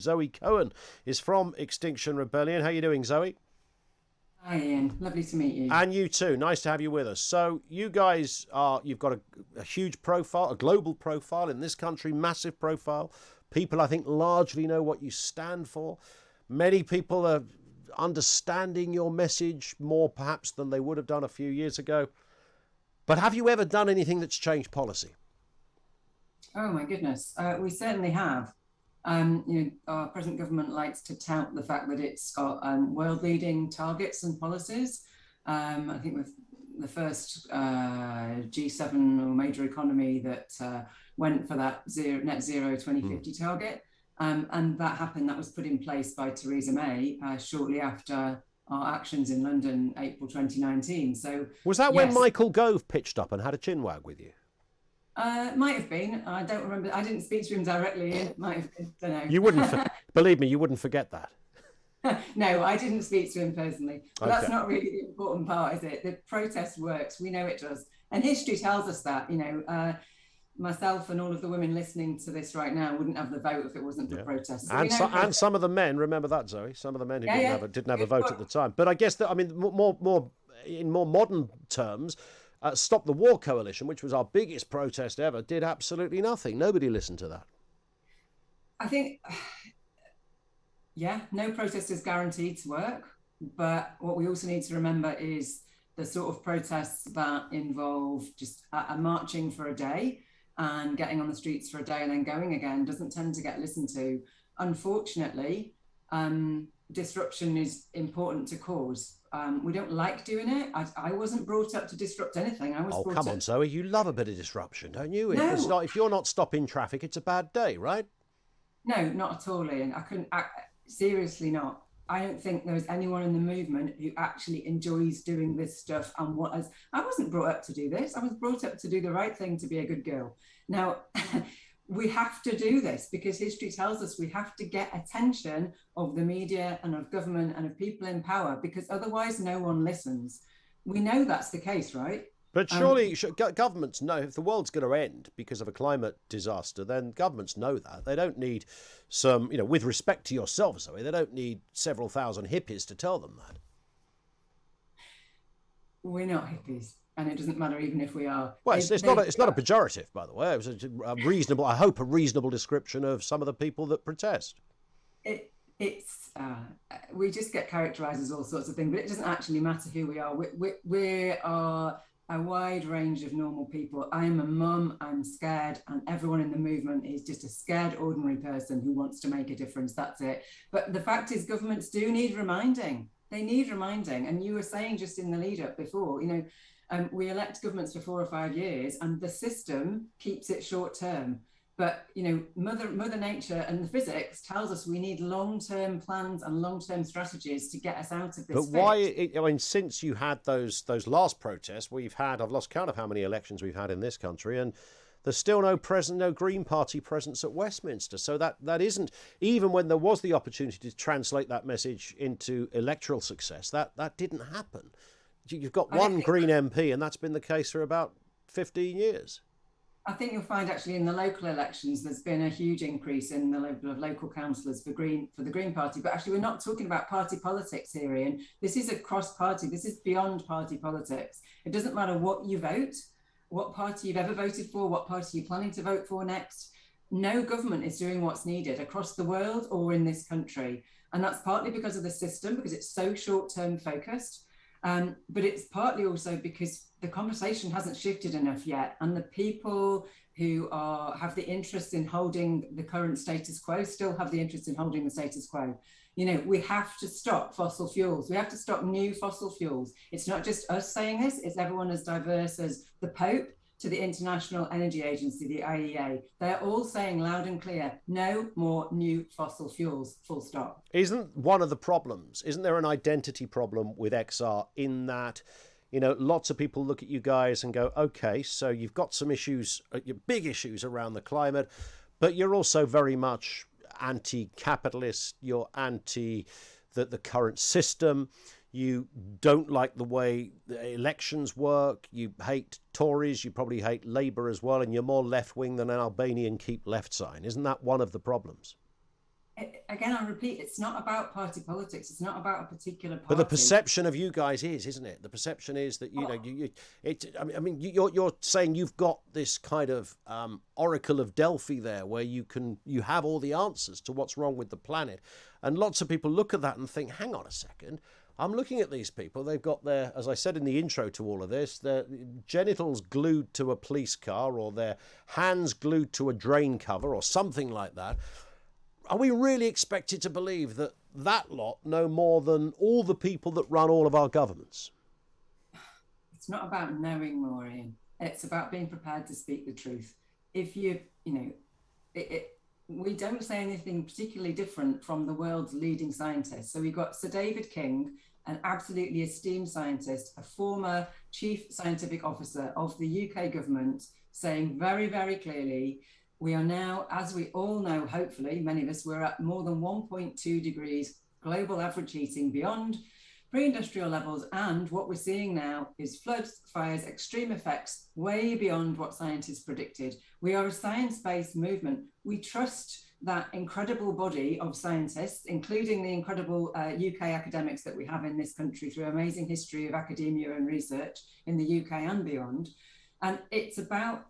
Zoe Cohen is from Extinction Rebellion. How are you doing, Zoe? Hi Ian, lovely to meet you. And you too. Nice to have you with us. So you guys you've got a huge profile, a global profile in this country, massive profile. People, I think, largely know what you stand for. Many people are understanding your message more perhaps than they would have done a few years ago. But have you ever done anything that's changed policy? Oh my goodness, we certainly have. Our present government likes to tout the fact that it's got world-leading targets and policies. I think we're the first G7 or major economy that went for that net zero 2050 target. And that happened, that was put in place by Theresa May shortly after our actions in London, April 2019. So Was that when yes, Michael Gove pitched up and had a chinwag with you? might have been. I don't remember. I didn't speak to him directly. It might have been. Don't You wouldn't, believe me, you wouldn't forget that. know. No, I didn't speak to him personally. But that's Okay. not really the important part, is it? The protest works. We know it does, and history tells us that. Myself and all of the women listening to this right now wouldn't have the vote if it wasn't for Yeah, protests. So we and know and protests. some of the men, remember that, Zoe. Some of the men who Yeah, yeah. didn't have a Good vote at point. the time. But I guess that, I mean, more in more modern terms, Stop the War Coalition, which was our biggest protest ever, did absolutely nothing. Nobody listened to that. I think, yeah, no protest is guaranteed to work. But what we also need to remember is the sort of protests that involve just a marching for a day and getting on the streets for a day and then going again doesn't tend to get listened to. Unfortunately, disruption is important to cause. We don't like doing it. I wasn't brought up to disrupt anything. I was Oh, brought come on, up. Zoe. You love a bit of disruption, don't you? No, If you're not stopping traffic, it's a bad day, right? no, not at all, Ian. I couldn't, seriously not. I don't think there's anyone in the movement who actually enjoys doing this stuff. And I wasn't brought up to do this. I was brought up to do the right thing, to be a good girl. Now, we have to do this because history tells us we have to get attention of the media and of government and of people in power, because otherwise no one listens. We know that's the case, right? But Um, surely governments know if the world's going to end because of a climate disaster, then governments know that. They don't need some, with respect to yourself, Zoe, they don't need several thousand hippies to tell them that. we're not hippies, and it doesn't matter even if we are. Well, it's not a pejorative, by the way. It was a reasonable, I hope, a reasonable description of some of the people that protest. It's we just get characterized as all sorts of things, but it doesn't actually matter who we are. We are a wide range of normal people. I'm a mum, I'm scared, and everyone in the movement is just a scared ordinary person who wants to make a difference. That's it. But the fact is, governments do need reminding. They need reminding. And you were saying just in the lead up before, we elect governments for 4 or 5 years, and the system keeps it short term. But Mother Nature and the physics tells us we need long-term plans and long-term strategies to get us out of But this why? fix. I mean, since you had those last protests, I've lost count of how many elections we've had in this country, and there's still no Green Party presence at Westminster. So that isn't, even when there was the opportunity to translate that message into electoral success, that didn't happen. You've got I don't one think Green MP, and that's been the case for about 15 years. I think you'll find actually in the local elections there's been a huge increase in the level of local councillors for the Green Party. But actually, we're not talking about party politics here, Ian. This is a cross-party. This is beyond party politics. It doesn't matter what you vote, what party you've ever voted for, what party you're planning to vote for next. No government is doing what's needed across the world or in this country, and that's partly because of the system, because it's so short-term focused. But it's partly also because the conversation hasn't shifted enough yet, and the people who have the interest in holding the current status quo still have the interest in holding the status quo. We have to stop fossil fuels. We have to stop new fossil fuels. It's not just us saying this; it's everyone as diverse as the Pope to the International Energy Agency, the IEA. They're all saying loud and clear, no more new fossil fuels, full stop. Isn't one of the problems, isn't there an identity problem with XR in that, lots of people look at you guys and go, okay, so you've got some issues, your big issues around the climate, but you're also very much anti-capitalist, you're anti the current system, you don't like the way the elections work, you hate Tories, you probably hate Labour as well, and you're more left-wing than an Albanian Keep Left sign. Isn't that one of the problems? again, I repeat, it's not about party politics. It's not about a particular party. But the perception of you guys is, isn't it? The perception is that I mean, you're saying you've got this kind of oracle of Delphi there, where you have all the answers to what's wrong with the planet, and lots of people look at that and think, hang on a second. I'm looking at these people. They've got their, as I said in the intro to all of this, their genitals glued to a police car, or their hands glued to a drain cover, or something like that. Are we really expected to believe that lot know more than all the people that run all of our governments? It's not about knowing more, Ian. It's about being prepared to speak the truth. If we don't say anything particularly different from the world's leading scientists. So we've got Sir David King, an absolutely esteemed scientist, a former chief scientific officer of the UK government, saying very, very clearly, we are now, as we all know, hopefully, many of us, we're at more than 1.2 degrees global average heating beyond pre-industrial levels. And what we're seeing now is floods, fires, extreme effects, way beyond what scientists predicted. We are a science-based movement. We trust that incredible body of scientists, including the incredible UK academics that we have in this country through amazing history of academia and research in the UK and beyond. And it's about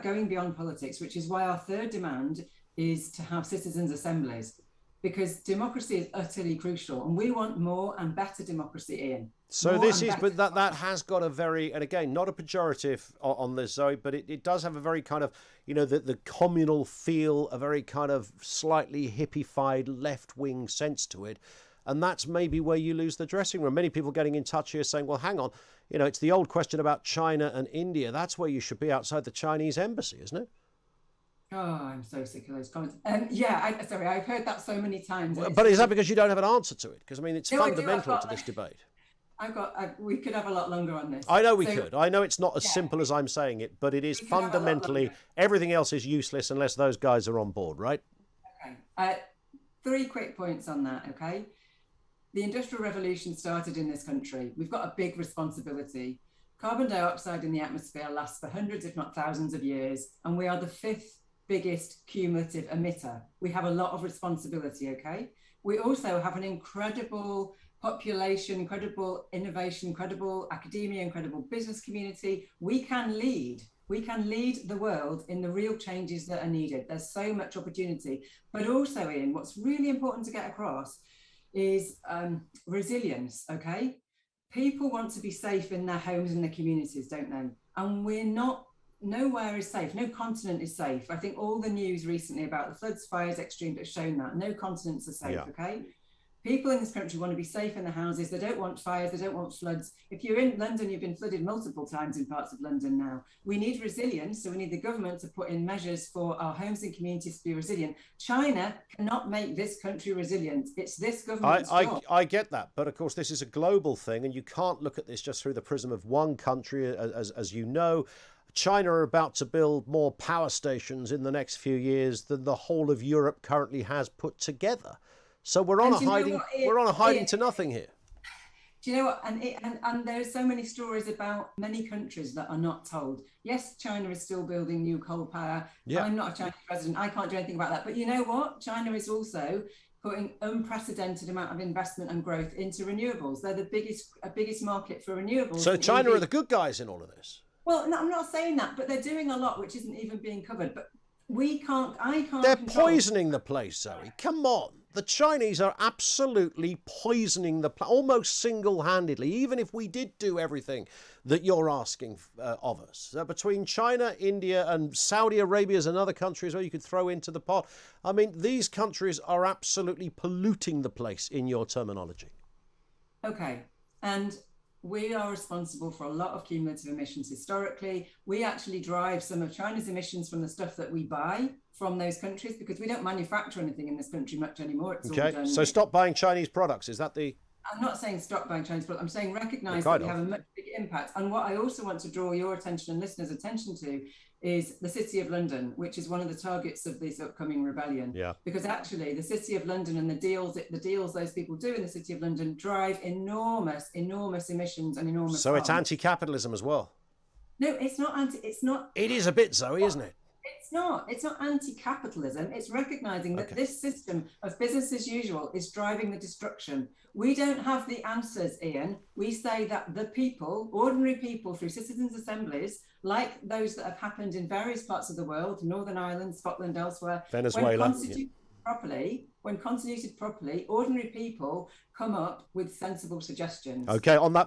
going beyond politics, which is why our third demand is to have citizens' assemblies, because democracy is utterly crucial, and we want more and better democracy, Ian. So this is, but that has got a very, and again, not a pejorative on this, Zoe, but it does have a very kind of, the communal feel, a very kind of slightly hippified left-wing sense to it. And that's maybe where you lose the dressing room. Many people getting in touch here saying, well, hang on, it's the old question about China and India. That's where you should be, outside the Chinese embassy, isn't it? Oh, I'm so sick of those comments. Sorry, I've heard that so many times. But is that because you don't have an answer to it? Because, I mean, it's fundamental to this debate. We could have a lot longer on this. I know we could. I know it's not as simple as I'm saying it, but it is fundamentally, everything else is useless unless those guys are on board, right? Okay. 3 quick points on that, okay? The Industrial Revolution started in this country. We've got a big responsibility. Carbon dioxide in the atmosphere lasts for hundreds, if not thousands of years, and we are the 5th biggest cumulative emitter. We have a lot of responsibility, okay? We also have an incredible population, incredible innovation, incredible academia, incredible business community. We can lead the world in the real changes that are needed. There's so much opportunity. But also, Ian, what's really important to get across is resilience, okay? People want to be safe in their homes and their communities, don't they? And we're not, nowhere is safe. No continent is safe. I think all the news recently about the floods, fires, extreme has shown that. No continents are safe, okay? People in this country want to be safe in their houses. They don't want fires. They don't want floods. If you're in London, you've been flooded multiple times in parts of London now. We need resilience. So we need the government to put in measures for our homes and communities to be resilient. China cannot make this country resilient. It's this government's job. I get that. But of course, this is a global thing, and you can't look at this just through the prism of one country. As you know, China are about to build more power stations in the next few years than the whole of Europe currently has put together. So we're on a hiding to nothing here. Do you know what? And there's so many stories about many countries that are not told. Yes, China is still building new coal power. Yeah. I'm not a Chinese president. I can't do anything about that. But you know what? China is also putting unprecedented amount of investment and growth into renewables. They're the biggest market for renewables. So China are the good guys in all of this. Well, no, I'm not saying that, but they're doing a lot which isn't even being covered. But I can't. They're poisoning the place, Zoe. Come on. The Chinese are absolutely poisoning the planet, almost single-handedly, even if we did do everything that you're asking of us. Between China, India, and Saudi Arabia is another country as well you could throw into the pot. I mean, these countries are absolutely polluting the place, in your terminology. Okay. And we are responsible for a lot of cumulative emissions historically. We actually drive some of China's emissions from the stuff that we buy from those countries, because we don't manufacture anything in this country much anymore. It's all done. So stop buying Chinese products. Is that the... I'm not saying stop buying Chinese products. I'm saying recognise that we have a much bigger impact. And what I also want to draw your attention and listeners' attention to is the City of London, which is one of the targets of this upcoming rebellion. Yeah. Because actually the City of London and the deals those people do in the City of London drive enormous emissions and enormous So harm. It's anti-capitalism as well. No, it's not It is a bit, Zoe, isn't it? It's not. It's not anti-capitalism. It's recognizing that this system of business as usual is driving the destruction. We don't have the answers, Ian. We say that the people, ordinary people, through citizens' assemblies, like those that have happened in various parts of the world, Northern Ireland, Scotland, elsewhere, Venezuela, when constituted properly, ordinary people come up with sensible suggestions. Okay, on that